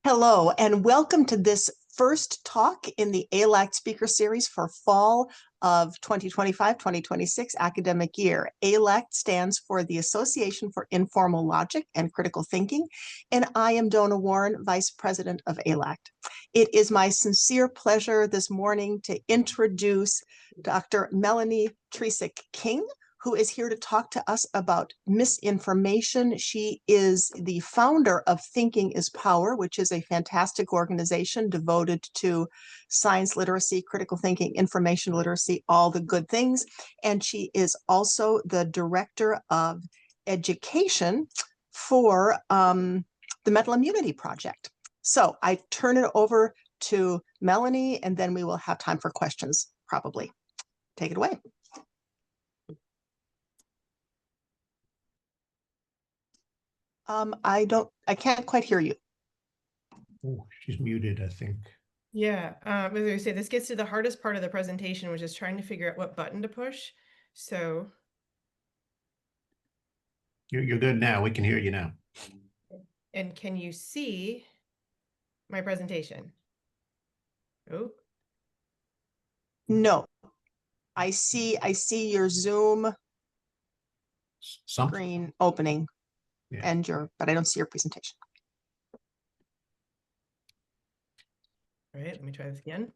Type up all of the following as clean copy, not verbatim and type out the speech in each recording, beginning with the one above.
Hello, and welcome to this first talk in the ALACT speaker series for fall of 2025-2026 academic year. ALACT stands for the Association for Informal Logic and Critical Thinking, and I am Donna Warren, Vice President of ALACT. It is my sincere pleasure this morning to introduce Dr. Melanie Trecek-King, who is here to talk to us about misinformation. She is the founder of Thinking is Power, which is a fantastic organization devoted to science literacy, critical thinking, information literacy, all the good things. And she is also the director of education for the Mental Immunity Project. So I turn it over to Melanie, and then we will have time for questions, probably. Take it away. I can't quite hear you. Oh, she's muted, I think. Yeah, as I say, this gets to the hardest part of the presentation, which is trying to figure out what button to push. So You're good now. We can hear you now. and can you see my presentation? Oh, No, I see your Zoom Something. screen opening, Yeah. and but I don't see your presentation. all right, let me try this again.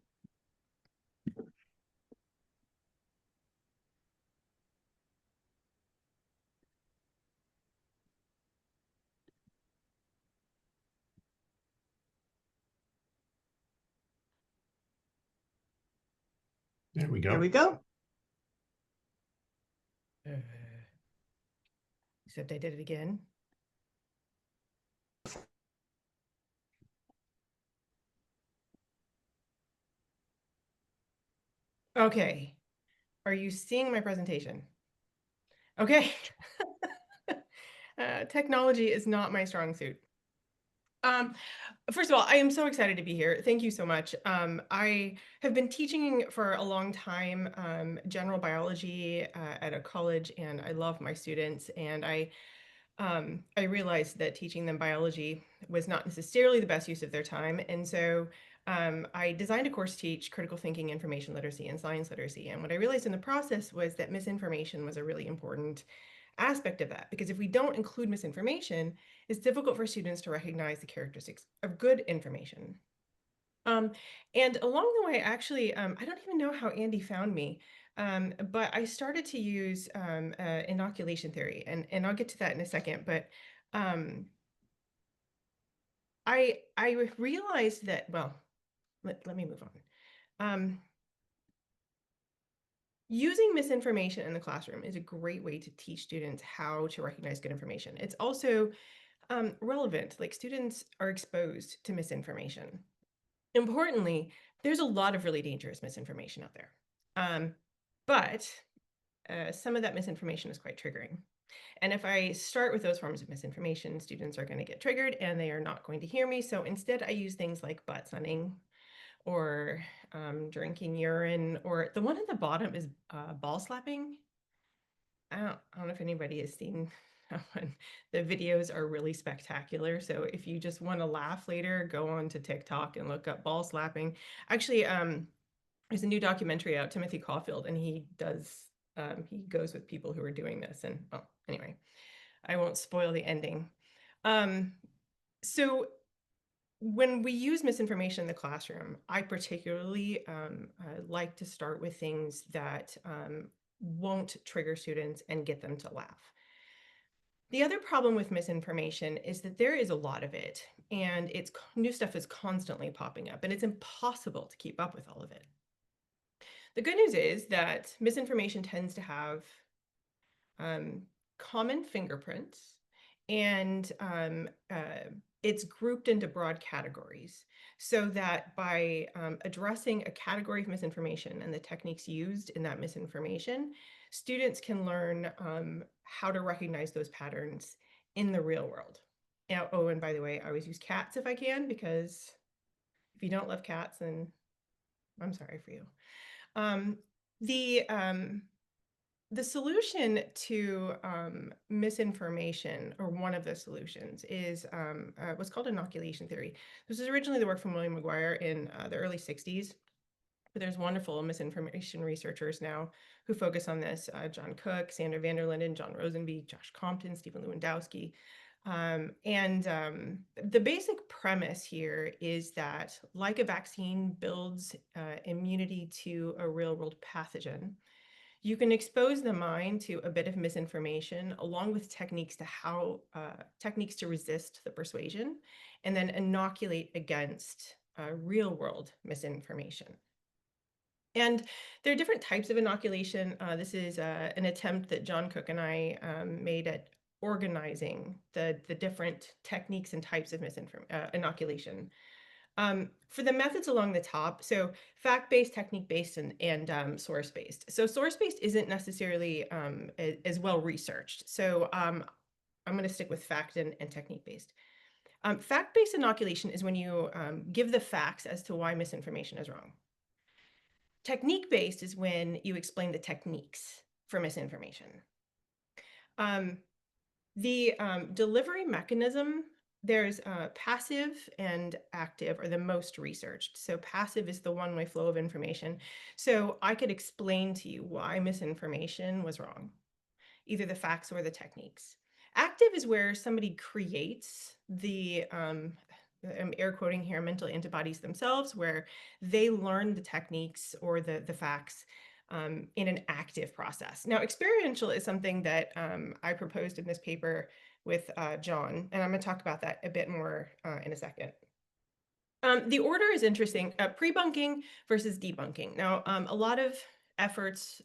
There we go. There we go. Except I did it again. Okay, are you seeing my presentation? Okay. Technology is not my strong suit. First of all, I am so excited to be here. Thank you so much. I have been teaching for a long time, general biology at a college, and I love my students. And I realized that teaching them biology was not necessarily the best use of their time. And so I designed a course to teach critical thinking, information literacy, and science literacy. And what I realized in the process was that misinformation was a really important aspect of that, because if we don't include misinformation, it's difficult for students to recognize the characteristics of good information. And along the way, actually, I don't even know how Andy found me, but I started to use inoculation theory, and I'll get to that in a second. But I realized that, well, let me move on. Using misinformation in the classroom is a great way to teach students how to recognize good information. It's also relevant, like students are exposed to misinformation. Importantly, there's a lot of really dangerous misinformation out there. But some of that misinformation is quite triggering. And if I start with those forms of misinformation, students are going to get triggered and they are not going to hear me. So instead, I use things like butt sunning or drinking urine, or the one at the bottom is ball slapping. I don't know if anybody has seen that one. The videos are really spectacular. So if you just want to laugh later, go on to TikTok and look up ball slapping. Actually, there's a new documentary out, Timothy Caulfield, and he goes with people who are doing this. And well, anyway, I won't spoil the ending. So when we use misinformation in the classroom, I particularly like to start with things that won't trigger students and get them to laugh. The other problem with misinformation is that there is a lot of it, and new stuff is constantly popping up, and it's impossible to keep up with all of it. The good news is that misinformation tends to have common fingerprints, and it's grouped into broad categories, so that by addressing a category of misinformation and the techniques used in that misinformation, students can learn how to recognize those patterns in the real world. Now, oh, and by the way, I always use cats if I can, because if you don't love cats, then I'm sorry for you. the solution to misinformation, or one of the solutions, is what's called inoculation theory. This is originally the work from William McGuire in the early 60s. But there's wonderful misinformation researchers now who focus on this. John Cook, Sandra van der Linden, John Rosenbeek, Josh Compton, Stephen Lewandowski. The basic premise here is that, like a vaccine builds immunity to a real-world pathogen, you can expose the mind to a bit of misinformation along with techniques to resist the persuasion, and then inoculate against real-world misinformation. And there are different types of inoculation. This is an attempt that John Cook and I made at organizing the different techniques and types of inoculation. For the methods along the top, so fact-based, technique-based, and source-based. So source-based isn't necessarily as well researched. So I'm going to stick with fact and technique-based. Fact-based inoculation is when you give the facts as to why misinformation is wrong. Technique-based is when you explain the techniques for misinformation. The delivery mechanism, there's passive and active are the most researched. So passive is the one-way flow of information. So I could explain to you why misinformation was wrong, either the facts or the techniques. Active is where somebody creates the, I'm air quoting here, mental antibodies themselves, where they learn the techniques or the facts in an active process. Now, experiential is something that I proposed in this paper with John, and I'm going to talk about that a bit more in a second. The order is interesting, prebunking versus debunking. Now, a lot of efforts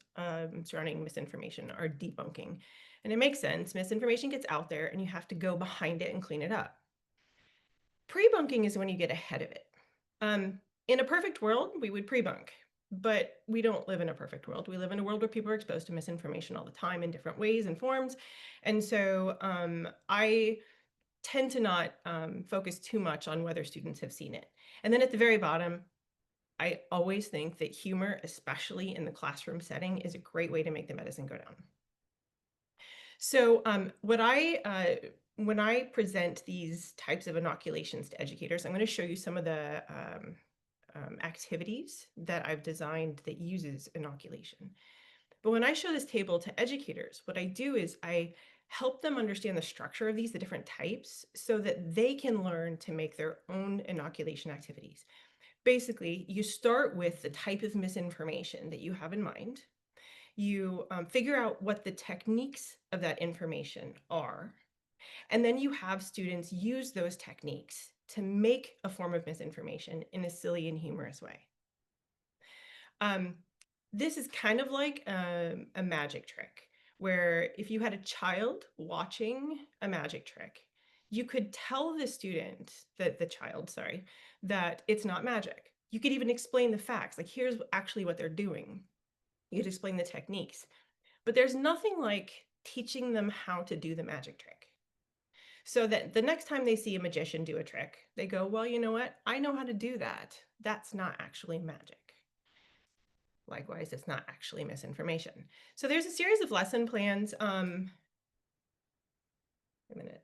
surrounding misinformation are debunking, and it makes sense. Misinformation gets out there and you have to go behind it and clean it up. Prebunking is when you get ahead of it. In a perfect world, we would prebunk, but we don't live in a perfect world. We live in a world where people are exposed to misinformation all the time in different ways and forms. And so I tend to not focus too much on whether students have seen it. And then at the very bottom, I always think that humor, especially in the classroom setting, is a great way to make the medicine go down. So when I present these types of inoculations to educators, I'm going to show you some of the activities that I've designed that uses inoculation. But when I show this table to educators, what I do is I help them understand the structure of these, the different types, so that they can learn to make their own inoculation activities. Basically, you start with the type of misinformation that you have in mind. You figure out what the techniques of that information are, and then you have students use those techniques to make a form of misinformation in a silly and humorous way. This is kind of like a magic trick, where if you had a child watching a magic trick, you could tell the student, the child, sorry, that it's not magic. You could even explain the facts, like here's actually what they're doing. You could explain the techniques, but there's nothing like teaching them how to do the magic trick. So that the next time they see a magician do a trick, they go, well, you know what? I know how to do that. That's not actually magic. Likewise, it's not actually misinformation. So there's a series of lesson plans. A minute.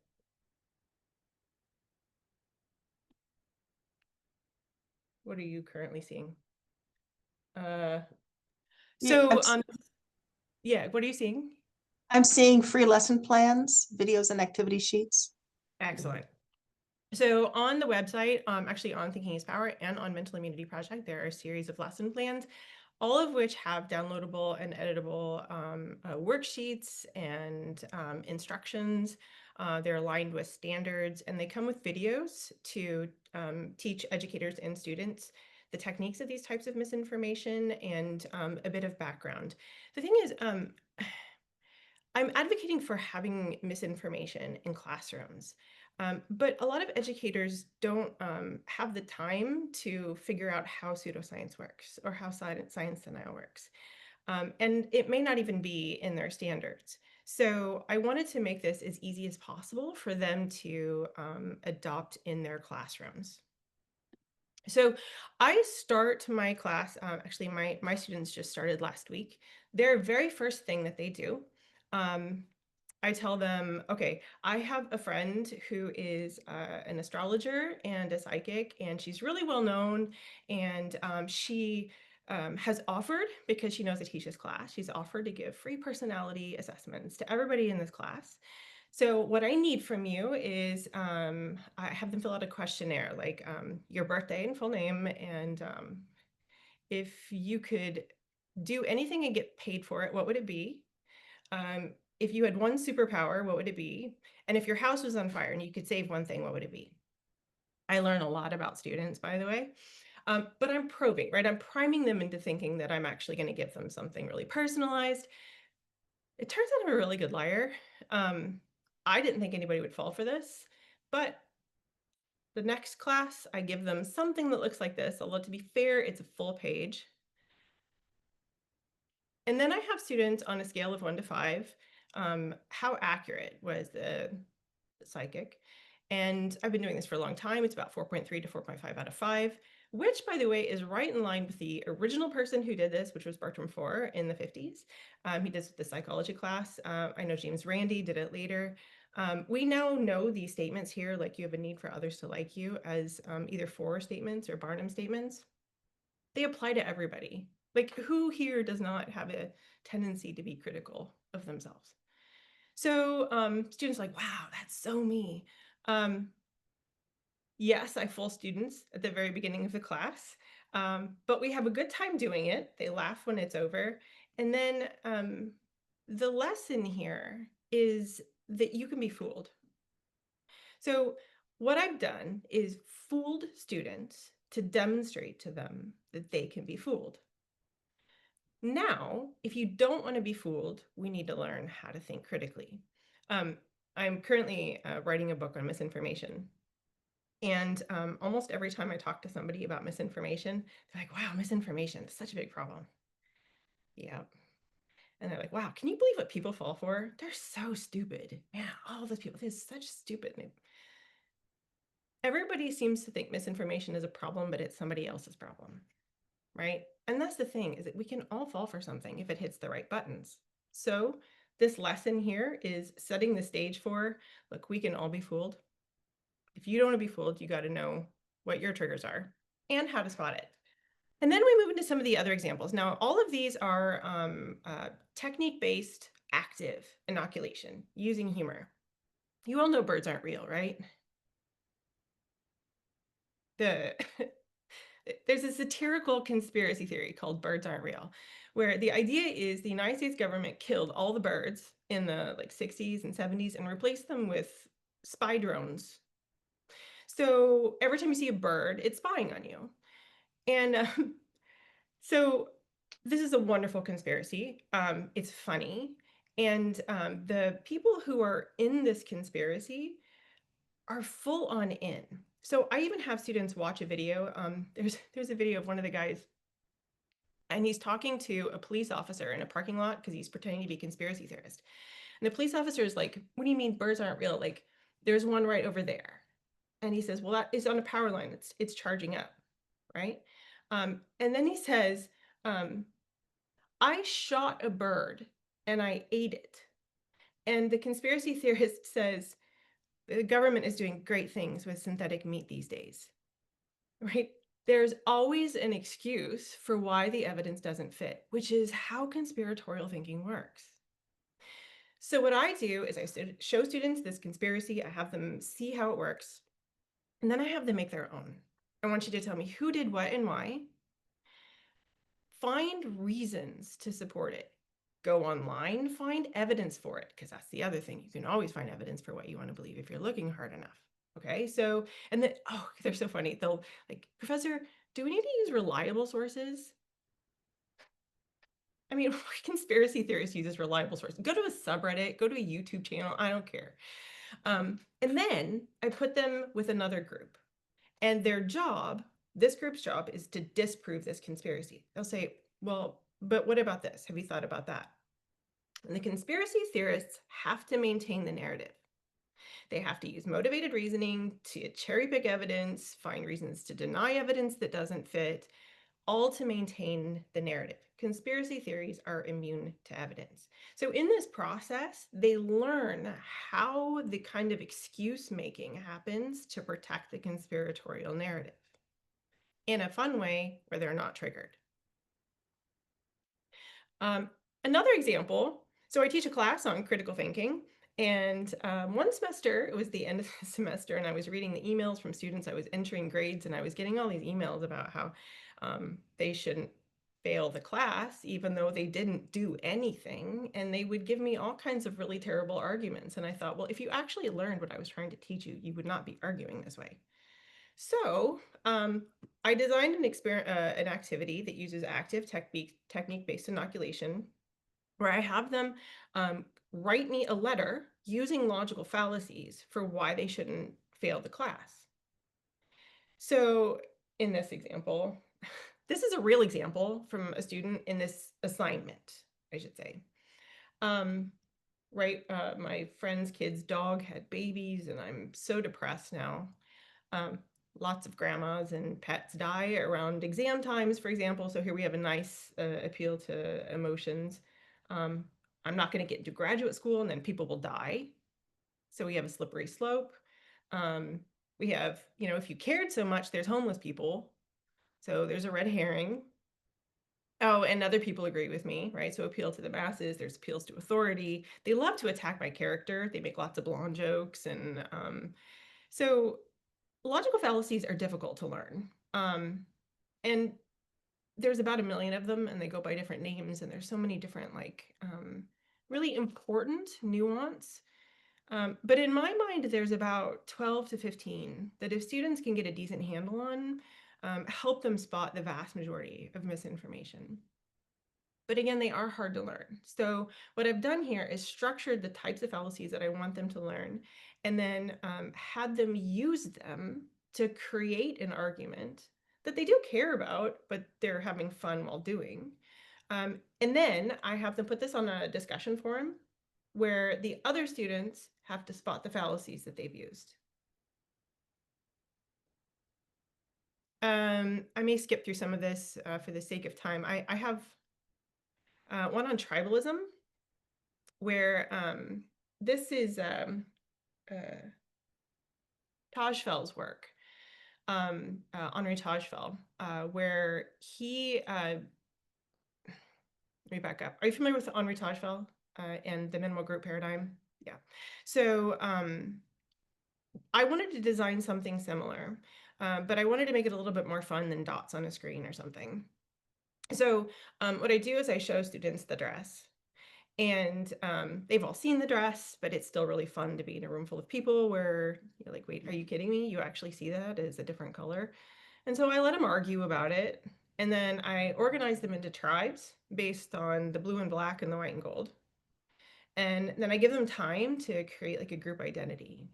What are you currently seeing? Yeah, what are you seeing? I'm seeing free lesson plans, videos, and activity sheets. Excellent. So on the website, actually on Thinking is Power and on Mental Immunity Project, there are a series of lesson plans, all of which have downloadable and editable worksheets and instructions. They're aligned with standards, and they come with videos to teach educators and students the techniques of these types of misinformation and a bit of background. The thing is, I'm advocating for having misinformation in classrooms. But a lot of educators don't have the time to figure out how pseudoscience works or how science denial works. And it may not even be in their standards. So I wanted to make this as easy as possible for them to adopt in their classrooms. So I start my class, actually my students just started last week. Their very first thing that they do, um, I tell them, okay, I have a friend who is an astrologer and a psychic, and she's really well known. And she has offered, because she knows I teach this class, she's offered to give free personality assessments to everybody in this class. So what I need from you is I have them fill out a questionnaire, like your birthday and full name, and if you could do anything and get paid for it, what would it be? If you had one superpower, what would it be? And if your house was on fire and you could save one thing, what would it be? I learn a lot about students, by the way. But I'm probing, right? I'm priming them into thinking that I'm actually going to give them something really personalized. It turns out I'm a really good liar. Um, I didn't think anybody would fall for this, but the next class, I give them something that looks like this. Although to be fair, it's a full page. And then I have students on a scale of 1 to 5. How accurate was the psychic? And I've been doing this for a long time. It's about 4.3 to 4.5 out of 5, which, by the way, is right in line with the original person who did this, which was Bertram IV in the 50s. He did the psychology class. I know James Randi did it later. We now know these statements here, like you have a need for others to like you, as either for statements or Barnum statements. They apply to everybody. Like, who here does not have a tendency to be critical of themselves? So students are like, wow, that's so me. Yes, I fool students at the very beginning of the class, but we have a good time doing it. They laugh when it's over. And then the lesson here is that you can be fooled. So what I've done is fooled students to demonstrate to them that they can be fooled. Now, if you don't want to be fooled, we need to learn how to think critically. I'm currently writing a book on misinformation. And almost every time I talk to somebody about misinformation, they're like, wow, misinformation is such a big problem. Yeah. And they're like, wow, can you believe what people fall for? They're so stupid. Man, all those people, they're such stupid. Everybody seems to think misinformation is a problem, but it's somebody else's problem, right? And that's the thing, is that we can all fall for something if it hits the right buttons. So this lesson here is setting the stage for, look, we can all be fooled. If you don't want to be fooled, you got to know what your triggers are and how to spot it. And then we move into some of the other examples. Now, all of these are technique-based active inoculation using humor. You all know birds aren't real, right? There's a satirical conspiracy theory called birds aren't real, where the idea is the United States government killed all the birds in the 60s and 70s and replaced them with spy drones. So every time you see a bird, it's spying on you. And so this is a wonderful conspiracy. It's funny. And the people who are in this conspiracy are full on in. So I even have students watch a video. There's a video of one of the guys, and he's talking to a police officer in a parking lot because he's pretending to be a conspiracy theorist. And the police officer is like, what do you mean birds aren't real? Like, there's one right over there. And he says, well, that is on a power line. It's charging up, right? And then he says, I shot a bird and I ate it. And the conspiracy theorist says, the government is doing great things with synthetic meat these days, right? There's always an excuse for why the evidence doesn't fit, which is how conspiratorial thinking works. So what I do is I show students this conspiracy, I have them see how it works, and then I have them make their own. I want you to tell me who did what and why. Find reasons to support it. Go online, find evidence for it, because that's the other thing. You can always find evidence for what you want to believe if you're looking hard enough. Okay, so, and then, oh, they're so funny. They'll like, Professor, do we need to use reliable sources? I mean, conspiracy theorists uses reliable sources. Go to a subreddit, go to a YouTube channel, I don't care. And then I put them with another group. And their job, this group's job, is to disprove this conspiracy. They'll say, well, but what about this? Have you thought about that? And the conspiracy theorists have to maintain the narrative. They have to use motivated reasoning to cherry pick evidence, find reasons to deny evidence that doesn't fit, all to maintain the narrative. Conspiracy theories are immune to evidence. So in this process, they learn how the kind of excuse making happens to protect the conspiratorial narrative in a fun way where they're not triggered. Another example, so I teach a class on critical thinking, and one semester, it was the end of the semester, and I was reading the emails from students. I was entering grades, and I was getting all these emails about how they shouldn't fail the class, even though they didn't do anything, and they would give me all kinds of really terrible arguments. And I thought, well, if you actually learned what I was trying to teach you, you would not be arguing this way. So I designed an activity that uses active technique-based inoculation, where I have them write me a letter using logical fallacies for why they shouldn't fail the class. So in this example, this is a real example from a student in this assignment, I should say. My friend's kid's dog had babies, and I'm so depressed now. Lots of grandmas and pets die around exam times, for example. So here we have a nice appeal to emotions. I'm not going to get into graduate school, and then people will die. So we have a slippery slope. We have, if you cared so much, there's homeless people. So there's a red herring. Oh, and other people agree with me, right? So appeal to the masses, there's appeals to authority. They love to attack my character. They make lots of blonde jokes. And so logical fallacies are difficult to learn. And there's about 1 million of them, and they go by different names, and there's so many different really important nuance. But in my mind, there's about 12 to 15 that if students can get a decent handle on, help them spot the vast majority of misinformation. But again, they are hard to learn. So what I've done here is structured the types of fallacies that I want them to learn, and then had them use them to create an argument that they do care about, but they're having fun while doing. And then I have them put this on a discussion forum where the other students have to spot the fallacies that they've used. I may skip through some of this for the sake of time. I have one on tribalism, where this is Tajfeld's work, Henri Tajfeld, where he, let me back up. Are you familiar with Henri Tajfeld and the minimal group paradigm? Yeah. So I wanted to design something similar, but I wanted to make it a little bit more fun than dots on a screen or something. So what I do is I show students the dress, and they've all seen the dress, but it's still really fun to be in a room full of people where you're like, wait, are you kidding me? You actually see that as a different color? And so I let them argue about it, and then I organize them into tribes based on the blue and black and the white and gold. And then I give them time to create like a group identity,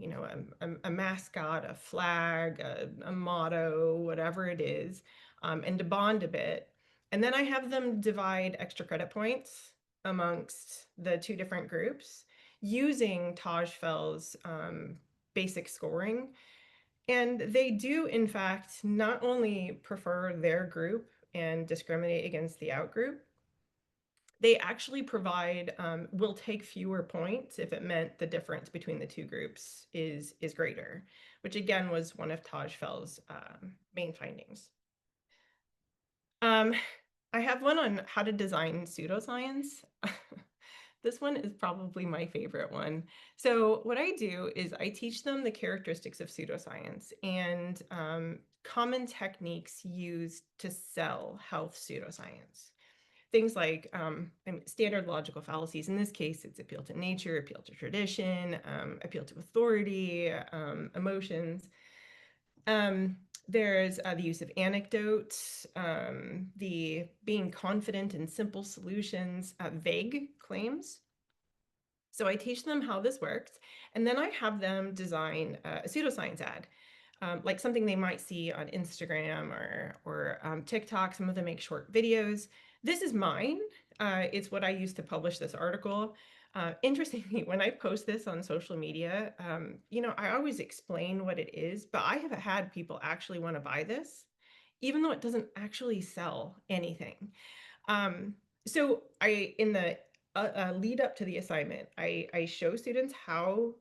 a mascot, a flag, a motto, whatever it is, and to bond a bit. And then I have them divide extra credit points amongst the two different groups using Tajfeld's basic scoring. And they do, in fact, not only prefer their group and discriminate against the outgroup, they actually will take fewer points if it meant the difference between the two groups is greater, which again was one of Tajfeld's main findings. I have one on how to design pseudoscience. This one is probably my favorite one. So what I do is I teach them the characteristics of pseudoscience and common techniques used to sell health pseudoscience. Things like standard logical fallacies. In this case, it's appeal to nature, appeal to tradition, appeal to authority, emotions. There's the use of anecdotes, the being confident in simple solutions, vague claims. So I teach them how this works, and then I have them design a pseudoscience ad. Like something they might see on Instagram or TikTok. Some of them make short videos. This is mine. It's what I used to publish this article. Interestingly, when I post this on social media, I always explain what it is, but I have had people actually want to buy this, even though it doesn't actually sell anything. So in the lead up to the assignment, I show students how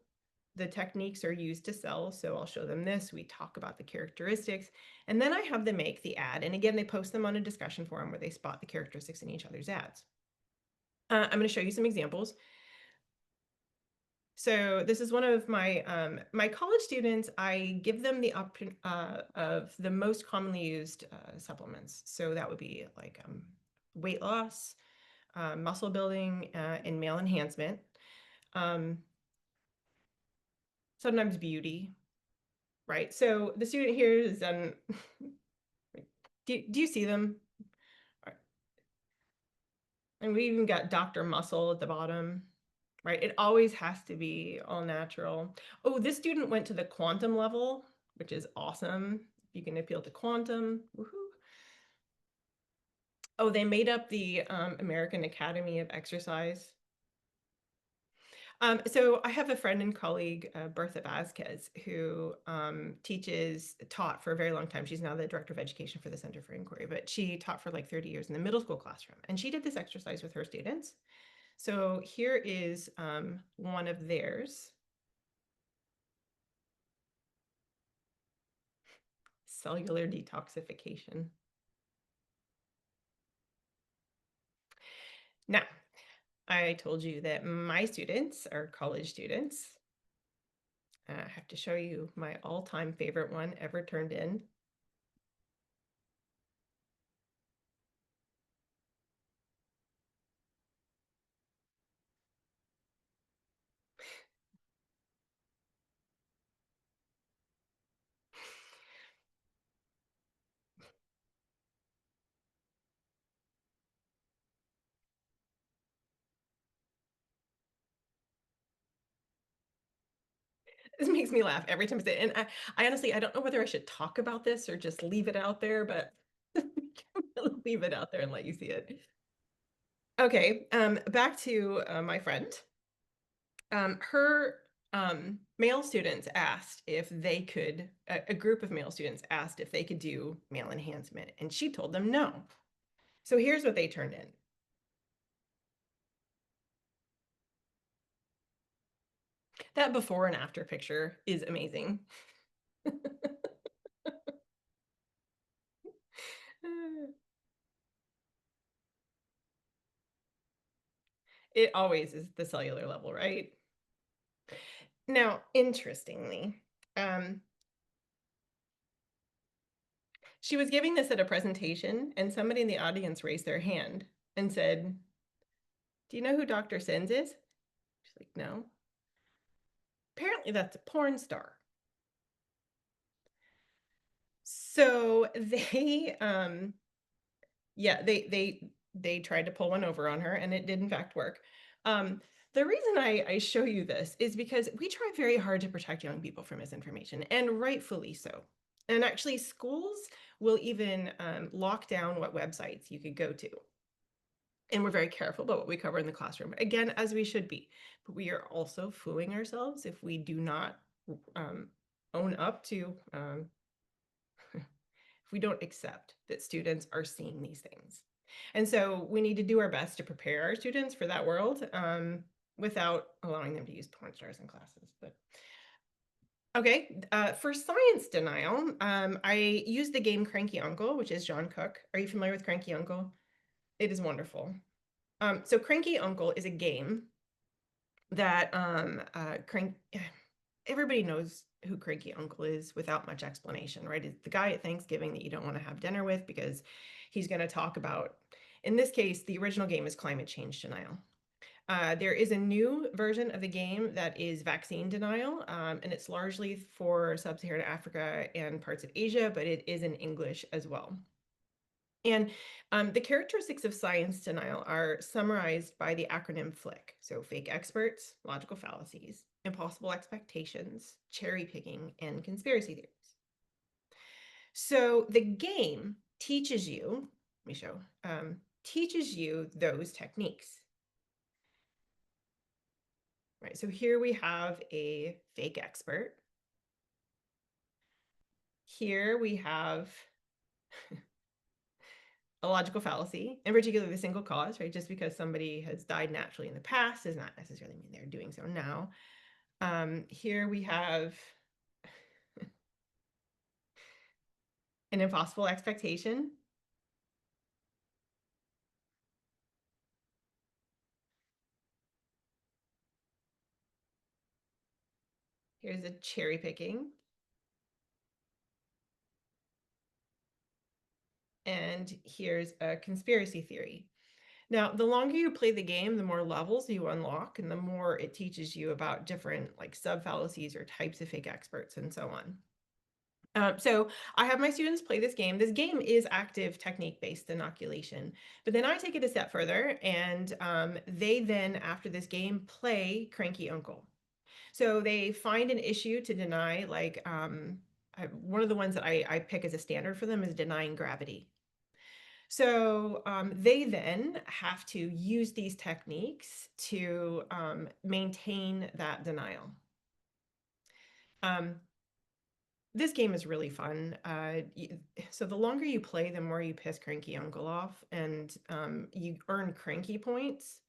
the techniques are used to sell. So I'll show them this, we talk about the characteristics, and then I have them make the ad. And again, they post them on a discussion forum where they spot the characteristics in each other's ads. I'm going to show you some examples. So this is one of my college students. I give them the option of the most commonly used supplements. So that would be like weight loss, muscle building, and male enhancement. Sometimes beauty, right? So the student here is done. Do you see them? And we even got Dr. Muscle at the bottom, right? It always has to be all natural. Oh, this student went to the quantum level, which is awesome. You can appeal to quantum. Woohoo. Oh, they made up the American Academy of Exercise. So I have a friend and colleague, Bertha Vasquez, who taught for a very long time. She's now the director of education for the Center for Inquiry, but she taught for like 30 years in the middle school classroom. And she did this exercise with her students. So here is one of theirs. Cellular detoxification. Now, I told you that my students are college students. I have to show you my all-time favorite one ever turned in. This makes me laugh every time I say it. And I honestly, I don't know whether I should talk about this or just leave it out there, but leave it out there and let you see it. Okay, back to my friend. Her male students asked if they could, a group of male students asked if they could do male enhancement, and she told them no. So here's what they turned in. That before and after picture is amazing. It always is the cellular level, right? Now, interestingly, she was giving this at a presentation, and somebody in the audience raised their hand and said, "Do you know who Dr. Sins is?" She's like, "No." Apparently, that's a porn star. So they tried to pull one over on her, and it did in fact work. The reason I show you this is because we try very hard to protect young people from misinformation, and rightfully so. And actually, schools will even lock down what websites you could go to. And we're very careful about what we cover in the classroom, again, as we should be. But we are also fooling ourselves if we do not own up to if we don't accept that students are seeing these things. And so we need to do our best to prepare our students for that world without allowing them to use porn stars in classes. But okay, for science denial, I use the game Cranky Uncle, which is John Cook. Are you familiar with Cranky Uncle? It is wonderful. So Cranky Uncle is a game that everybody knows who Cranky Uncle is without much explanation, right? It's the guy at Thanksgiving that you don't want to have dinner with because he's going to talk about, in this case, the original game is climate change denial. There is a new version of the game that is vaccine denial, and it's largely for sub-Saharan Africa and parts of Asia, but it is in English as well. And the characteristics of science denial are summarized by the acronym FLIC. So fake experts, logical fallacies, impossible expectations, cherry picking, and conspiracy theories. So the game teaches you, let me show, teaches you those techniques. right? So here we have a fake expert. Here we have a logical fallacy, in particular the single cause, right? Just because somebody has died naturally in the past does not necessarily mean they're doing so now. Here we have an impossible expectation. Here's a cherry picking. And here's a conspiracy theory. Now, the longer you play the game, the more levels you unlock, and the more it teaches you about different like sub-fallacies or types of fake experts and so on. So I have my students play this game. This game is active technique-based inoculation, but then I take it a step further, and they then, after this game, play Cranky Uncle. So they find an issue to deny, like one of the ones that I pick as a standard for them is denying gravity. So they then have to use these techniques to maintain that denial. This game is really fun. So the longer you play, the more you piss Cranky Uncle off, and you earn cranky points.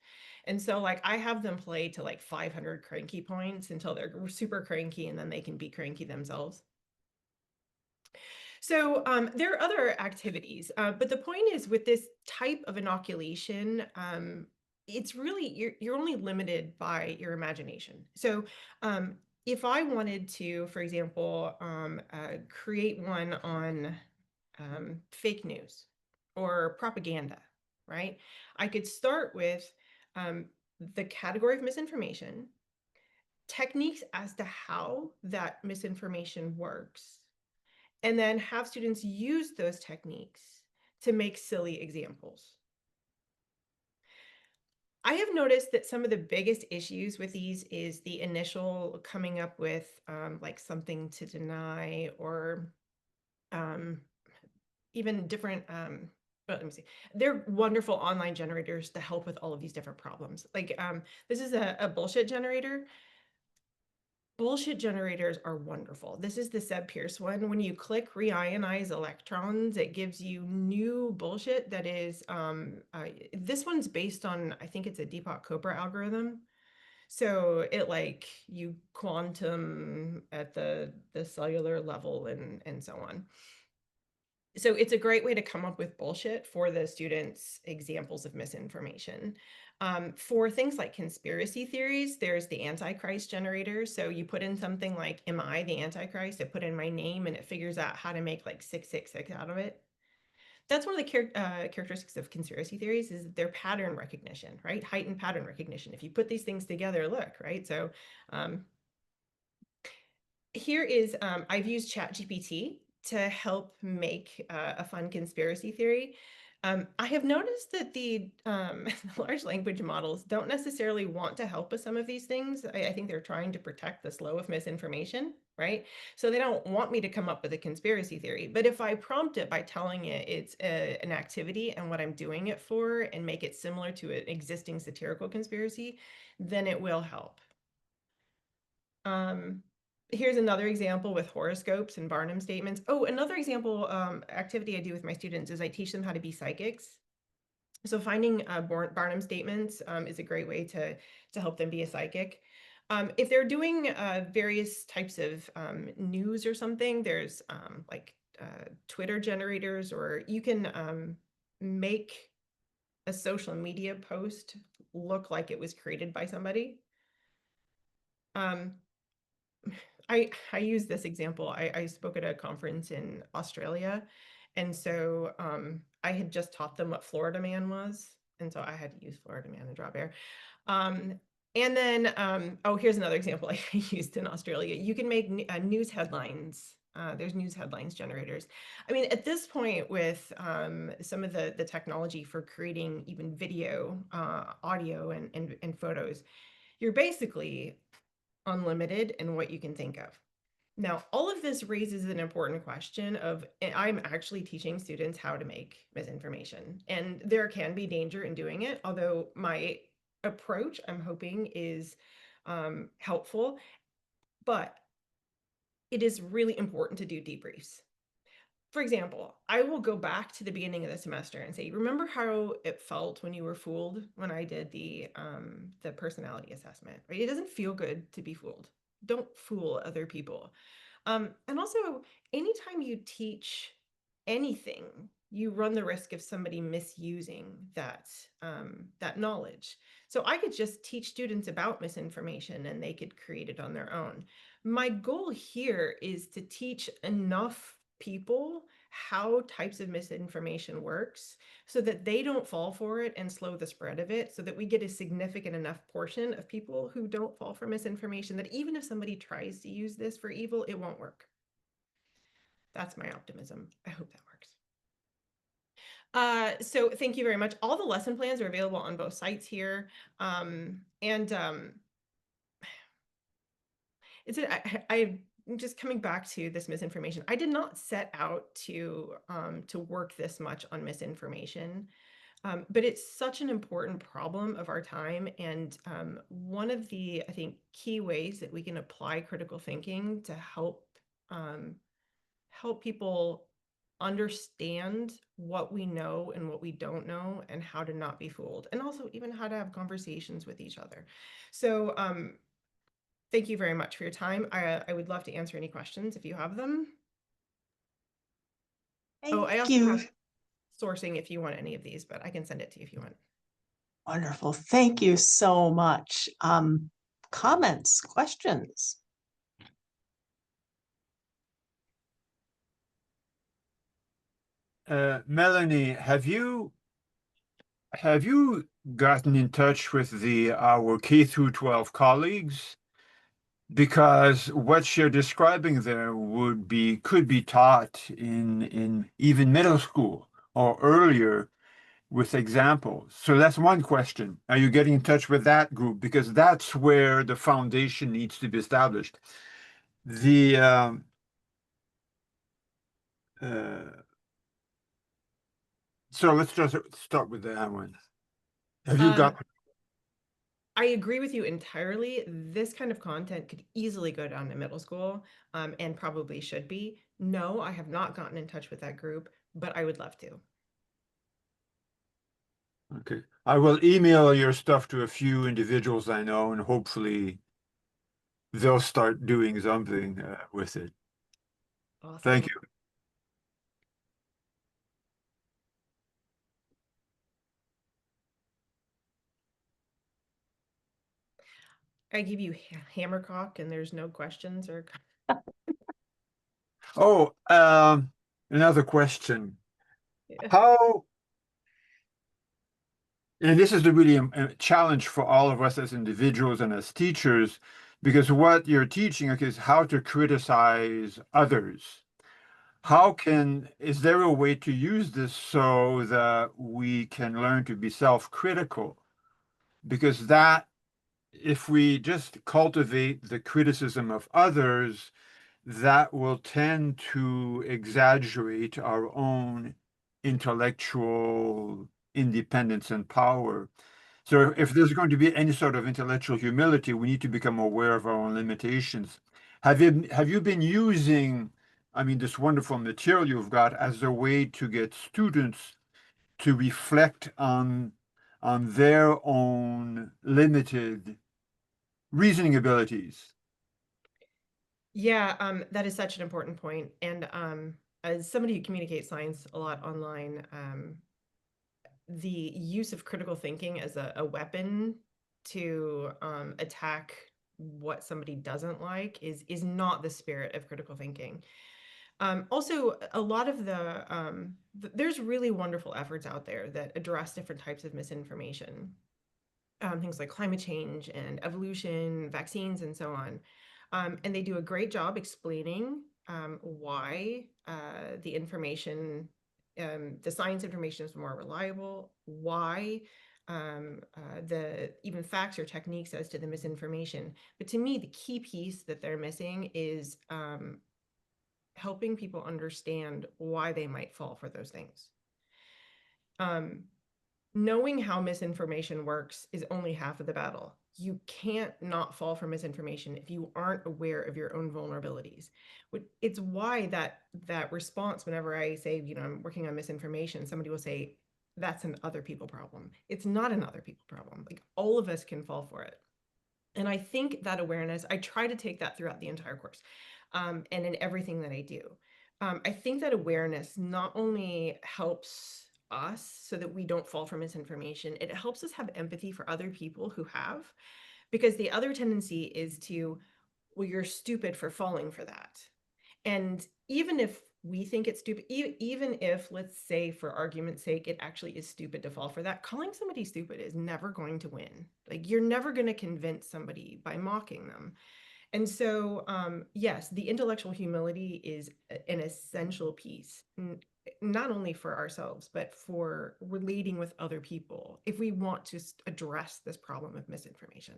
And so like I have them play to like 500 cranky points until they're super cranky, and then they can be cranky themselves. So there are other activities, but the point is with this type of inoculation, it's really, you're only limited by your imagination. So if I wanted to, for example, create one on fake news or propaganda, right? I could start with the category of misinformation, techniques as to how that misinformation works, and then have students use those techniques to make silly examples. I have noticed that some of the biggest issues with these is the initial coming up with like something to deny, or even different, but let me see. They're wonderful online generators to help with all of these different problems. Like this is a bullshit generator. Bullshit generators are wonderful. This is the Seb Pierce one. When you click reionize electrons, it gives you new bullshit that is, this one's based on, I think it's a Deepak Chopra algorithm. So it like you quantum at the cellular level and so on. So it's a great way to come up with bullshit for the students' examples of misinformation. For things like conspiracy theories, there's the Antichrist generator. So you put in something like, am I the Antichrist? I put in my name and it figures out how to make like 666 out of it. That's one of the characteristics of conspiracy theories is their pattern recognition, right? Heightened pattern recognition. If you put these things together, look, right? So here is, I've used ChatGPT to help make a fun conspiracy theory. I have noticed that the large language models don't necessarily want to help with some of these things. I think they're trying to protect the flow of misinformation, right? So they don't want me to come up with a conspiracy theory. But if I prompt it by telling it it's an activity and what I'm doing it for, and make it similar to an existing satirical conspiracy, then it will help. Here's another example with horoscopes and Barnum statements. Oh, another example activity I do with my students is I teach them how to be psychics. So finding Barnum statements is a great way to help them be a psychic. If they're doing various types of news or something, there's like Twitter generators, or you can make a social media post look like it was created by somebody. I use this example. I spoke at a conference in Australia, and so I had just taught them what Florida Man was, and so I had to use Florida Man and draw bear. And then, oh, here's another example I used in Australia. You can make news headlines. There's news headlines generators. I mean, at this point, with some of the technology for creating even video, audio, and photos, you're basically unlimited in what you can think of. Now, all of this raises an important question of, I'm actually teaching students how to make misinformation, and there can be danger in doing it, although my approach, I'm hoping, is helpful, but it is really important to do debriefs. For example, I will go back to the beginning of the semester and say, remember how it felt when you were fooled when I did the personality assessment, right? It doesn't feel good to be fooled. Don't fool other people. And also, anytime you teach anything, you run the risk of somebody misusing that knowledge. So I could just teach students about misinformation and they could create it on their own. My goal here is to teach enough people how types of misinformation works so that they don't fall for it and slow the spread of it, so that we get a significant enough portion of people who don't fall for misinformation that even if somebody tries to use this for evil, it won't work. That's my optimism. I hope that works. So thank you very much. All the lesson plans are available on both sites here. I'm just coming back to this misinformation. I did not set out to work this much on misinformation, but it's such an important problem of our time. And one of the, I think, key ways that we can apply critical thinking to help people understand what we know and what we don't know and how to not be fooled, and also even how to have conversations with each other. So thank you very much for your time. I would love to answer any questions if you have them. Oh, I Thank also you. have sourcing if you want any of these, but I can send it to you if you want. Wonderful. Thank you so much. Comments, questions? Melanie, have you gotten in touch with our K through 12 colleagues? Because what you're describing there could be taught in even middle school or earlier with examples. So that's one question. Are you getting in touch with that group? Because that's where the foundation needs to be established. The so let's just start with that one. Have you got? I agree with you entirely. This kind of content could easily go down to middle school, and probably should be. No, I have not gotten in touch with that group, but I would love to. Okay. I will email your stuff to a few individuals I know, and hopefully they'll start doing something with it. Awesome. Thank you. I give you hammercock and there's no questions or. Oh, another question. Yeah. How, and this is the really challenge for all of us as individuals and as teachers, because what you're teaching is how to criticize others. Is there a way to use this so that we can learn to be self-critical? Because if we just cultivate the criticism of others, that will tend to exaggerate our own intellectual independence and power. So if there's going to be any sort of intellectual humility, we need to become aware of our own limitations. Have you been using, I mean, this wonderful material you've got as a way to get students to reflect on their own limited reasoning abilities? Yeah, that is such an important point. And as somebody who communicates science a lot online, the use of critical thinking as a weapon to attack what somebody doesn't like is not the spirit of critical thinking. Also, a lot of there's really wonderful efforts out there that address different types of misinformation, things like climate change and evolution, vaccines, and so on. And they do a great job explaining why the information, the science information is more reliable, why the even facts or techniques as to the misinformation. But to me, the key piece that they're missing is helping people understand why they might fall for those things. Knowing how misinformation works is only half of the battle. you can't not fall for misinformation if you aren't aware of your own vulnerabilities. It's why that response, whenever I say, I'm working on misinformation, somebody will say, that's an other people problem. It's not an other people problem. Like, all of us can fall for it. And I think that awareness, I try to take that throughout the entire course, and in everything that I do. I think that awareness not only helps us so that we don't fall for misinformation, it helps us have empathy for other people who have, because the other tendency is to, well, you're stupid for falling for that. And even if we think it's stupid, even if, let's say, for argument's sake, it actually is stupid to fall for that, calling somebody stupid is never going to win. Like, you're never going to convince somebody by mocking them. And so, yes, the intellectual humility is an essential piece, not only for ourselves, but for relating with other people, if we want to address this problem of misinformation.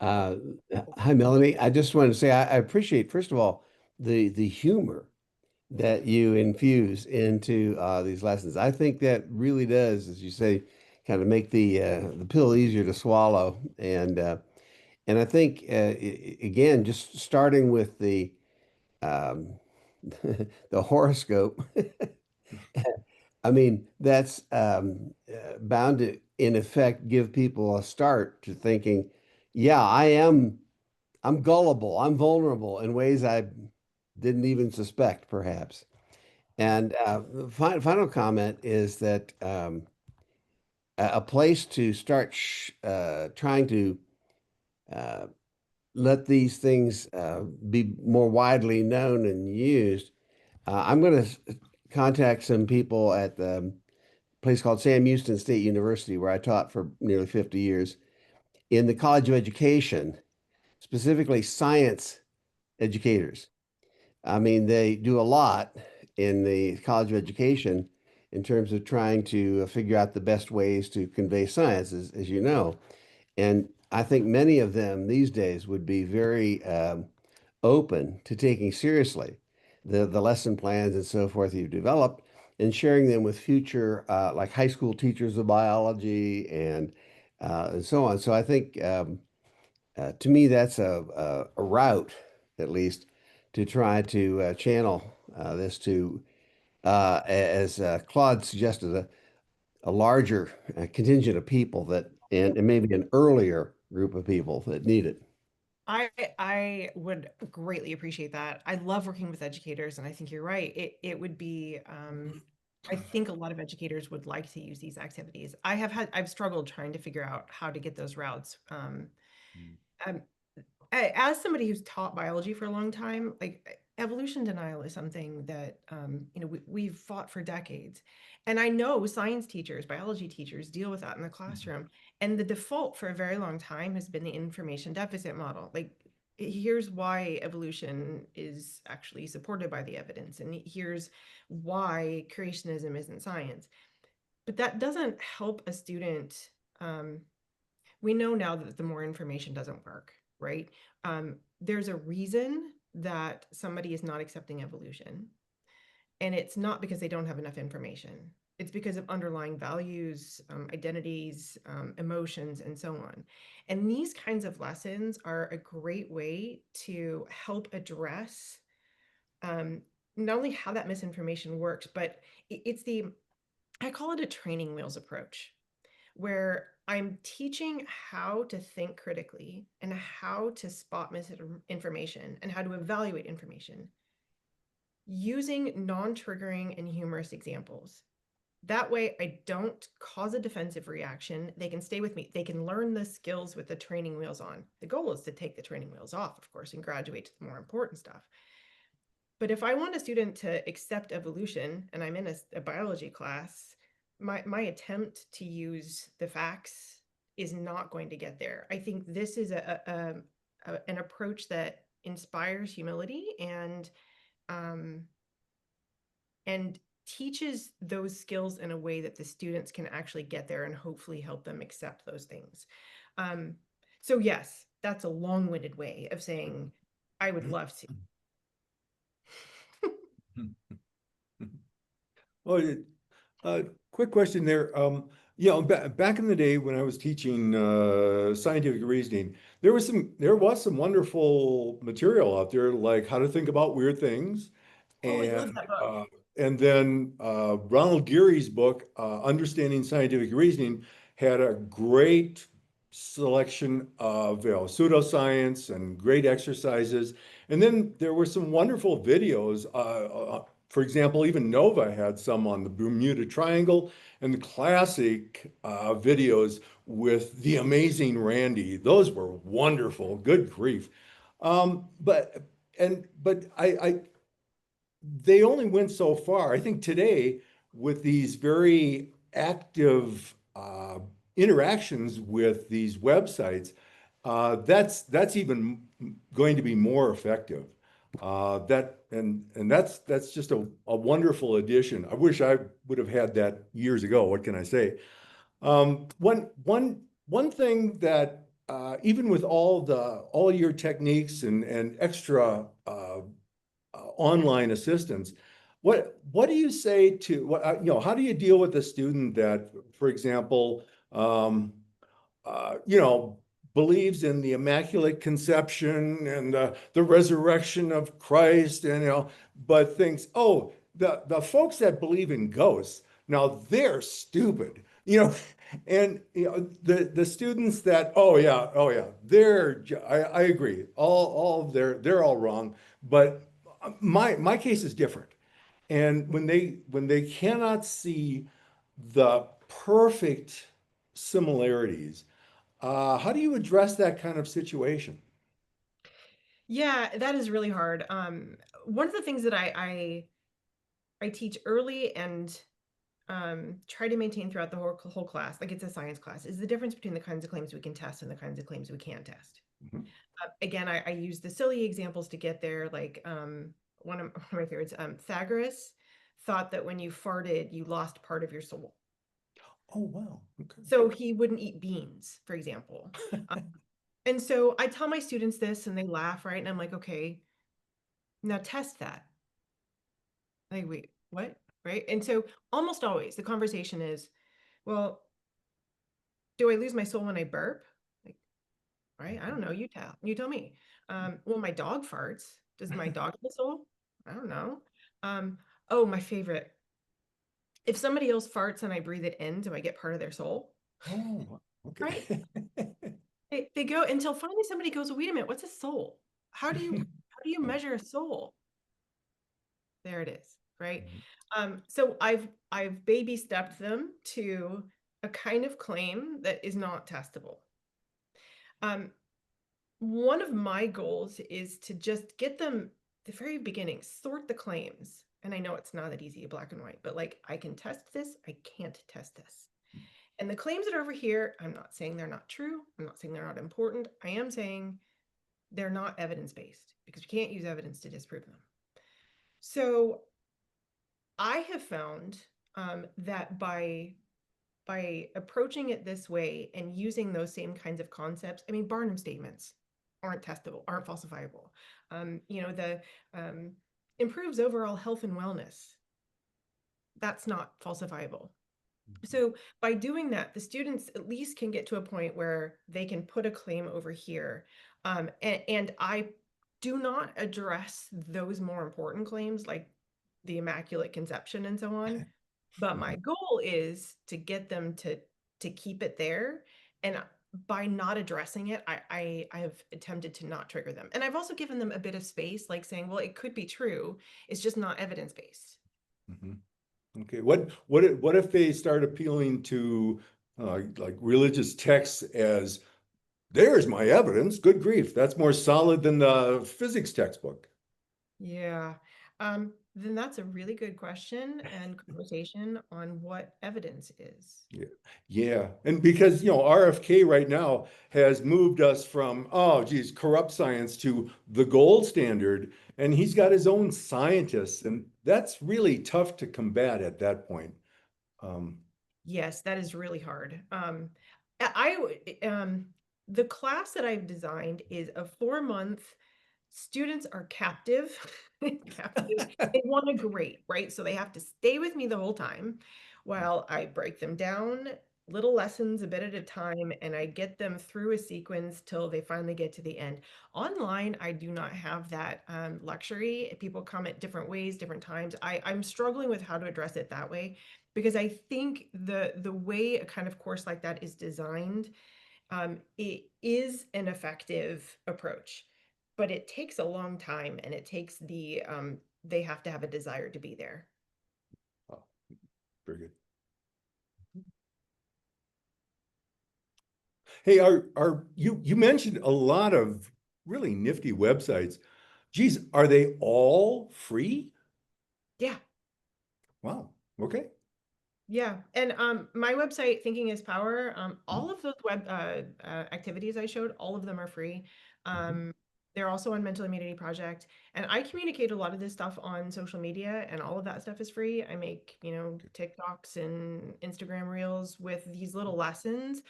Uh, Hi, Melanie. I just wanted to say I appreciate, first of all, the humor that you infuse into these lessons. I think that really does, as you say, kind of make the pill easier to swallow. And I think again, just starting with the um, the horoscope. I mean, that's bound to, in effect, give people a start to thinking, yeah, I'm gullible, I'm vulnerable in ways I didn't even suspect, perhaps. And the final comment is that a place to start trying to uh, let these things be more widely known and used. I'm going to contact some people at the place called Sam Houston State University, where I taught for nearly 50 years, in the College of Education, specifically science educators. I mean, they do a lot in the College of Education in terms of trying to figure out the best ways to convey science, as you know. And I think many of them these days would be very open to taking seriously the lesson plans and so forth you've developed and sharing them with future like high school teachers of biology and so on. So I think to me that's a route, at least, to try to channel this to, as Claude suggested, a larger contingent of people that, and maybe an earlier group of people that need it. I would greatly appreciate that. I love working with educators, and I think you're right. It would be, I think a lot of educators would like to use these activities. I've struggled trying to figure out how to get those routes. Um, as somebody who's taught biology for a long time, like, evolution denial is something that we've fought for decades. And I know science teachers, biology teachers deal with that in the classroom. And the default for a very long time has been the information deficit model. Like, here's why evolution is actually supported by the evidence, and here's why creationism isn't science. But that doesn't help a student. We know now that the more information doesn't work, right? There's a reason that somebody is not accepting evolution, and it's not because they don't have enough information. It's because of underlying values, identities, emotions, and so on. And these kinds of lessons are a great way to help address not only how that misinformation works, but I call it a training wheels approach, where I'm teaching how to think critically and how to spot misinformation and how to evaluate information using non-triggering and humorous examples. That way, I don't cause a defensive reaction. They can stay with me. They can learn the skills with the training wheels on. The goal is to take the training wheels off, of course, and graduate to the more important stuff. But if I want a student to accept evolution and I'm in a biology class, my attempt to use the facts is not going to get there. I think this is an approach that inspires humility um, and teaches those skills in a way that the students can actually get there and hopefully help them accept those things. So yes, that's a long-winded way of saying I would love to. Well, Quick question there. Back in the day when I was teaching scientific reasoning, there was some wonderful material out there, like how to think about weird things, Oh, I love and that book. then Ronald Geary's book, Understanding Scientific Reasoning, had a great selection of pseudoscience and great exercises. And then there were some wonderful videos. For example, even Nova had some on the Bermuda Triangle and the classic videos with the amazing Randy. Those were wonderful. Good grief. But they only went so far. I think today, with these very active interactions with these websites, that's even going to be more effective. That's just a wonderful addition. I wish I would have had that years ago. What can I say? One thing that even with all your techniques and extra online assistance, what do you say to what how do you deal with a student that, for example, you know, believes in the Immaculate Conception and the resurrection of Christ, and but thinks, oh, the folks that believe in ghosts, now they're stupid, and the students that, oh yeah, I agree, all of they're all wrong, but my case is different, and when they cannot see the perfect similarities, how do you address that kind of situation? Yeah, that is really hard. One of the things that I teach early and try to maintain throughout the whole class, like it's a science class, is the difference between the kinds of claims we can test and the kinds of claims we can't test. Mhm. Again, I use the silly examples to get there. Like one of my favorites, Pythagoras thought that when you farted, you lost part of your soul. Oh, wow. Okay. So he wouldn't eat beans, for example. And so I tell my students this and they laugh, right? And I'm like, okay, now test that. Like, wait, what? Right? And so almost always the conversation is, well, do I lose my soul when I burp? Like, right? I don't know. You tell me. Well, my dog farts. Does my dog have a soul? I don't know. Um, oh, my favorite. If somebody else farts and I breathe it in, do I get part of their soul? Oh, Right? okay. They go until finally somebody goes, well, wait a minute, what's a soul? How do you measure a soul? There it is, right? So I've baby stepped them to a kind of claim that is not testable. One of my goals is to just get them the very beginning, sort the claims. And I know it's not that easy, black and white, but like I can test this, I can't test this. And the claims that are over here, I'm not saying they're not true. I'm not saying they're not important. I am saying they're not evidence-based because we can't use evidence to disprove them. So I have found that by approaching it this way and using those same kinds of concepts, I mean, Barnum statements aren't testable, aren't falsifiable. The improves overall health and wellness. That's not falsifiable. So by doing that, the students at least can get to a point where they can put a claim over here. And I do not address those more important claims like the Immaculate Conception and so on. But my goal is to get them to keep it there. And by not addressing it, I have attempted to not trigger them. And I've also given them a bit of space, like saying, well, it could be true. It's just not evidence-based. Mhm. Okay. What if they start appealing to like religious texts as there's my evidence? Good grief, that's more solid than the physics textbook. Yeah. Then that's a really good question and conversation on what evidence is. Yeah. Yeah. And because, RFK right now has moved us from, oh, geez, corrupt science to the gold standard. And he's got his own scientists. And that's really tough to combat at that point. Um, Yes, that is really hard. The class that I've designed is a 4-month. Students are captive, captive. They want to grade, right? So they have to stay with me the whole time. Well, I break them down, little lessons a bit at a time, and I get them through a sequence till they finally get to the end. Online, I do not have that luxury. People come at different ways, different times. I'm struggling with how to address it that way because I think the way a kind of course like that is designed, it is an effective approach, but it takes a long time and it takes they have to have a desire to be there. Oh, very good. Hey, you mentioned a lot of really nifty websites. Geez, are they all free? Yeah. Wow. Okay. Yeah, and my website, Thinking is Power, all of those web activities I showed, all of them are free. Um, they're also on Mental Immunity Project, and I communicate a lot of this stuff on social media, and all of that stuff is free. I make, TikToks and Instagram Reels with these little lessons.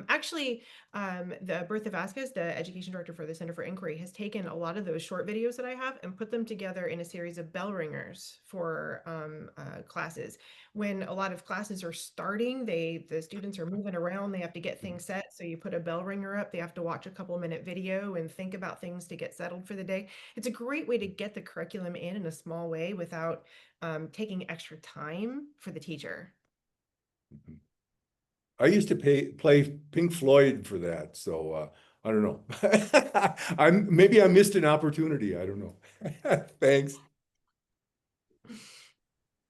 Actually, the Bertha Vasquez, the education director for the Center for Inquiry, has taken a lot of those short videos that I have and put them together in a series of bell ringers for classes. When a lot of classes are starting, the students are moving around, they have to get things set. So you put a bell ringer up, they have to watch a couple-minute video and think about things to get settled for the day. It's a great way to get the curriculum in a small way without taking extra time for the teacher. I used to play Pink Floyd for that, so I don't know. Maybe I missed an opportunity. I don't know. Thanks.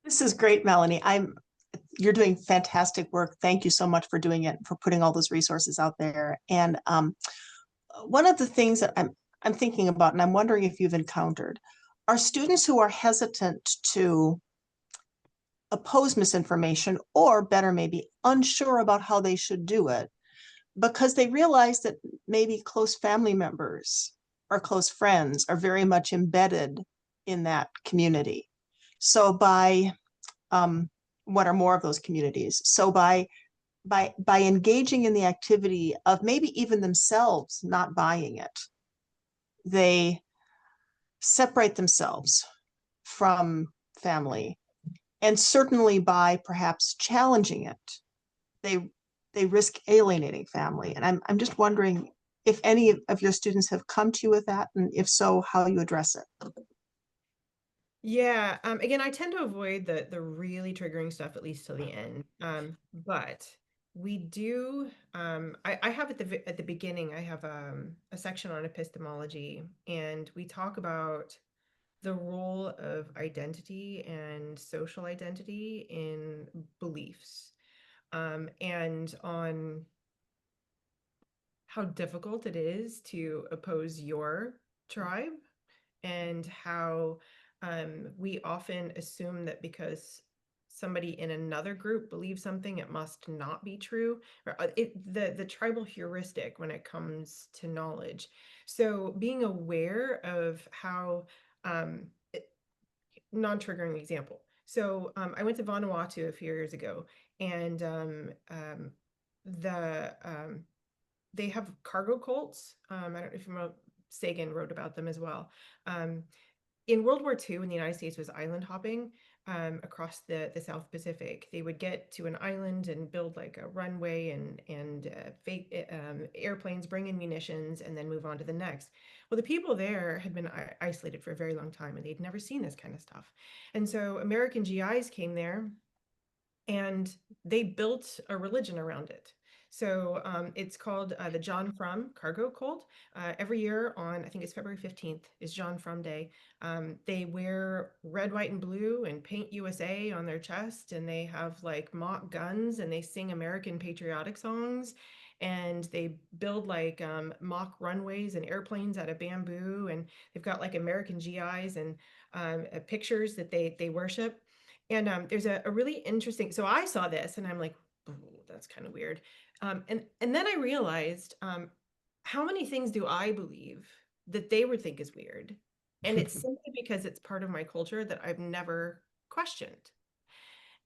This is great, Melanie. You're doing fantastic work. Thank you so much for doing it, for putting all those resources out there. And one of the things that I'm thinking about, and I'm wondering if you've encountered, are students who are hesitant to oppose misinformation, or better, maybe unsure about how they should do it, because they realize that maybe close family members or close friends are very much embedded in that community. So by what are more of those communities? So by engaging in the activity of maybe even themselves not buying it, they separate themselves from family. And certainly by perhaps challenging it, they risk alienating family. And I'm just wondering if any of your students have come to you with that, and if so, how you address it. Yeah, again, I tend to avoid the really triggering stuff at least till the end. But we do. I have at the beginning. I have a section on epistemology, and we talk about the role of identity and social identity in beliefs, and on how difficult it is to oppose your tribe, and how we often assume that because somebody in another group believes something, it must not be true. The tribal heuristic when it comes to knowledge. So being aware of how non-triggering example. So I went to Vanuatu a few years ago, and the they have cargo cults. I don't know if you know, Sagan wrote about them as well. In World War II, when the United States was island hopping across the South Pacific, they would get to an island and build like a runway and fake airplanes, bring in munitions, and then move on to the next. Well, the people there had been isolated for a very long time, and they'd never seen this kind of stuff. And so American GIs came there, and they built a religion around it. So it's called the John Frum Cargo Cult. Every year on, I think it's February 15th, is John Frum Day. They wear red, white, and blue and paint USA on their chest, and they have like mock guns, and they sing American patriotic songs, and they build like mock runways and airplanes out of bamboo, and they've got like American GIs and pictures that they worship. And there's a really interesting, so I saw this and I'm like, oh, that's kind of weird. And then I realized how many things do I believe that they would think is weird? And it's simply because it's part of my culture that I've never questioned.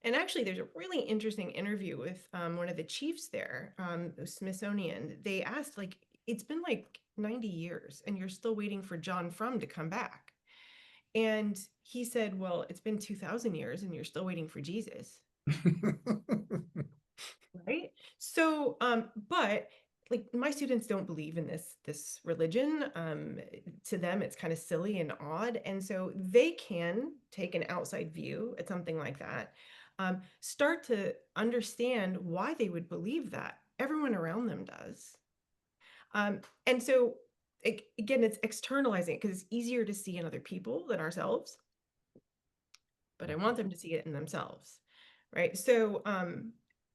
And actually, there's a really interesting interview with one of the chiefs there, the Smithsonian. They asked, like, it's been like 90 years and you're still waiting for John Frum to come back. And he said, well, it's been 2000 years and you're still waiting for Jesus. Right? So, but like my students don't believe in this religion. To them, it's kind of silly and odd, and so they can take an outside view at something like that, start to understand why they would believe that. Everyone around them does, and so again, it's externalizing because it's easier to see in other people than ourselves. But I want them to see it in themselves, right? So,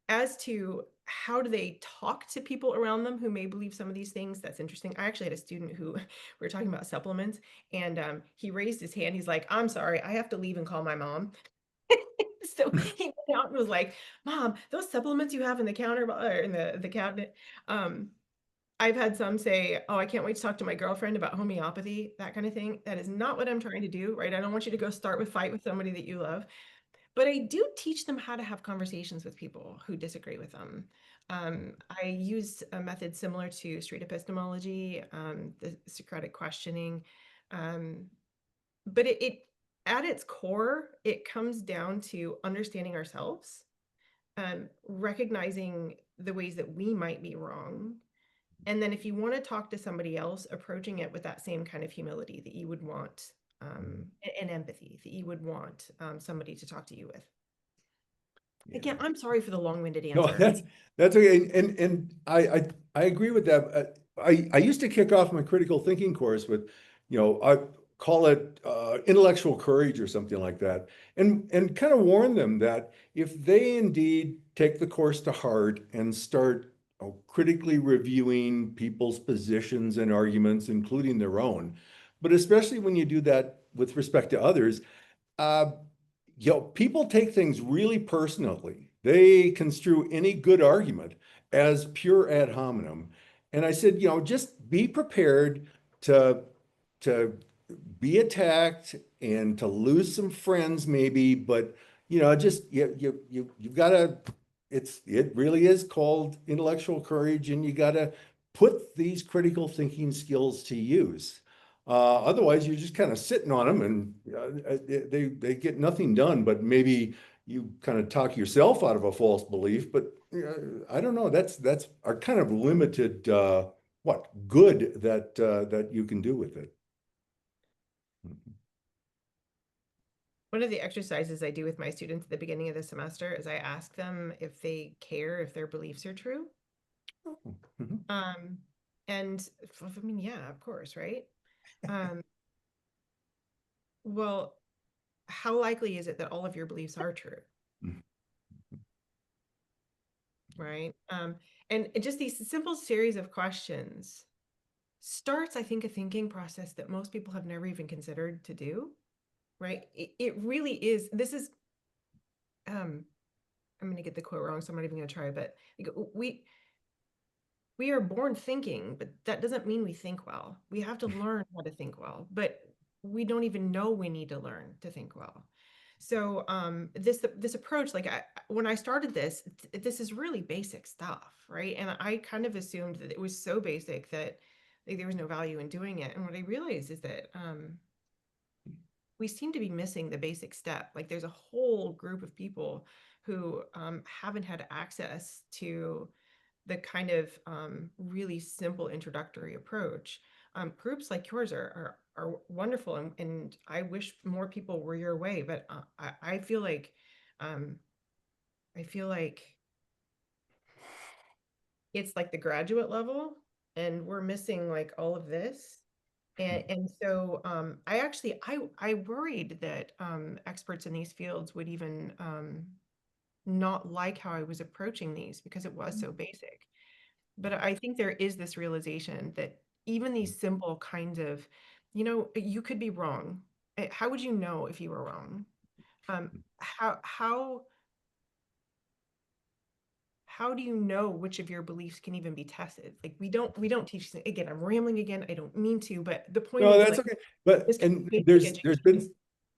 as to how do they talk to people around them who may believe some of these things, that's interesting. I actually had a student who we were talking about supplements, and he raised his hand. He's like, "I'm sorry, I have to leave and call my mom." So he went out and was like, "Mom, those supplements you have in the counter or in the cabinet." Um, I've had some say, "Oh, I can't wait to talk to my girlfriend about homeopathy," that kind of thing. That is not what I'm trying to do, right? I don't want you to go start with fight with somebody that you love. But I do teach them how to have conversations with people who disagree with them. I use a method similar to street epistemology, the Socratic questioning. Um, but at its core, it comes down to understanding ourselves, recognizing the ways that we might be wrong. And then if you want to talk to somebody else, approaching it with that same kind of humility that you would want, and empathy that you would want somebody to talk to you with. Again, I'm sorry for the long-winded No, answer. that's okay. And I agree with that. I used to kick off my critical thinking course with, I call it intellectual courage or something like that, and kind of warn them that if they indeed take the course to heart and start critically reviewing people's positions and arguments, including their own, but especially when you do that with respect to others, uh, people take things really personally. They construe any good argument as pure ad hominem. And I said, just be prepared to to be attacked and to lose some friends maybe, but just you've got to it really is called intellectual courage, and you got to put these critical thinking skills to use. Otherwise, you're just kind of sitting on them, and they get nothing done. But maybe you kind of talk yourself out of a false belief. But I don't know. That's our kind of limited what good that you can do with it. One of the exercises I do with my students at the beginning of the semester is I ask them if they care if their beliefs are true. Mhm. And I mean, yeah, of course, right? Um, well, how likely is it that all of your beliefs are true? Right? And just these simple series of questions starts, I think, a thinking process that most people have never even considered to do, right? It really is. This is, I'm going to get the quote wrong, so I'm not even going to try, but like, we are born thinking, but that doesn't mean we think well. We have to learn how to think well, but we don't even know we need to learn to think well. So this approach, like when I started this, this is really basic stuff, right? And I kind of assumed that it was so basic that like, there was no value in doing it. And what I realized is that we seem to be missing the basic step. Like there's a whole group of people who haven't had access to the kind of really simple introductory approach. Groups like yours are wonderful, and I wish more people were your way. But I feel like I feel like it's like the graduate level, and we're missing like all of this. And so I worried that experts in these fields would even not like how I was approaching these because it was so basic. But I think there is this realization that even these simple kinds of, you could be wrong. How would you know if you were wrong? Um, how how how do you know which of your beliefs can even be tested? Like we don't teach. Again, I'm rambling again. I don't mean to, but the point No, is that's like okay. But this kind of and basic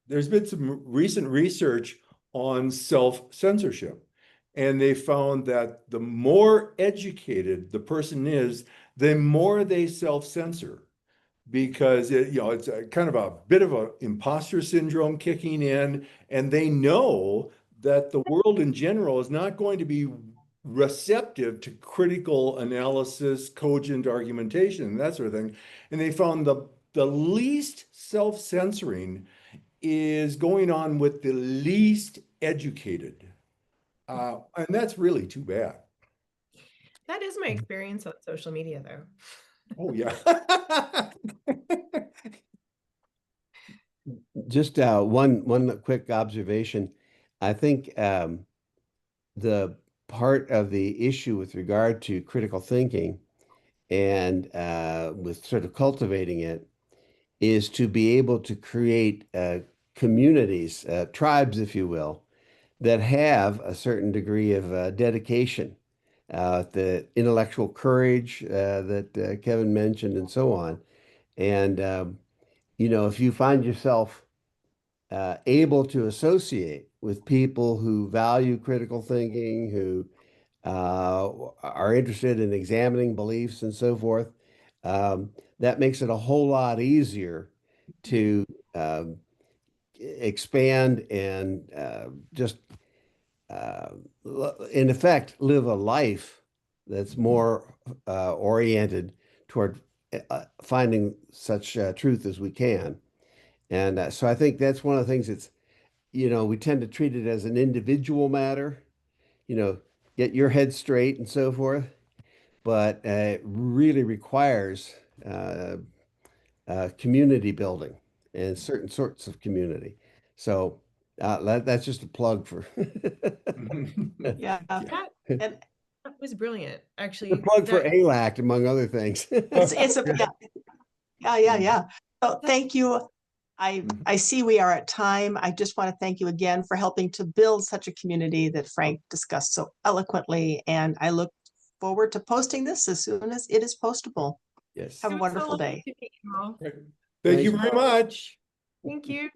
there's been some recent research on self-censorship, and they found that the more educated the person is, the more they self-censor, because it's a kind of a bit of a imposter syndrome kicking in, and they know that the world in general is not going to be receptive to critical analysis, cogent argumentation, that sort of thing. And they found the least self-censoring is going on with the least educated. And that's really too bad. That is my experience on social media, though. Oh, yeah. Just one quick observation. I think the part of the issue with regard to critical thinking and with sort of cultivating it is to be able to create communities, tribes, if you will, that have a certain degree of dedication, the intellectual courage that Kevin mentioned, and so on. And if you find yourself able to associate with people who value critical thinking, who are interested in examining beliefs and so forth, that makes it a whole lot easier to expand and just, in effect, live a life that's more oriented toward finding such truth as we can. And so I think that's one of the things that's, we tend to treat it as an individual matter, get your head straight and so forth. But it really requires community building and certain sorts of community. So that's just a plug for Yeah. That, And that was brilliant, a actually. plug for That, ALAC, among other things. it's a, yeah. So thank you. I see we are at time. I just want to thank you again for helping to build such a community that Frank discussed so eloquently. And I look forward to posting this as soon as it is postable. Yes. Have a it was so wonderful lovely day. to meet you all. Thank you Thanks. very much. Thank you.